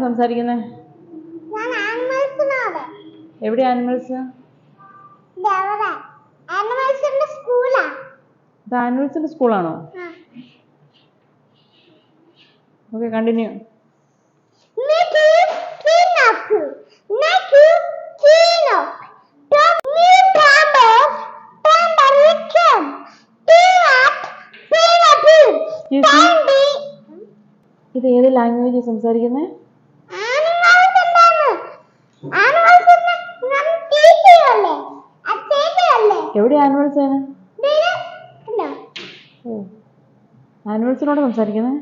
സംസാരിക്കുന്നത്? എവിടെ ആനിമൽസ്? ഇത് ആനിമൽസിന്റെ സ്കൂളാണോ? Okay, continue. ഇത് ഏത് ലാംഗ്വേജ് സംസാരിക്കുന്നത്? എവിടെ ആനിമൽസ് ആണ്? ആനിമൽസിനോട് സംസാരിക്കുന്നത്?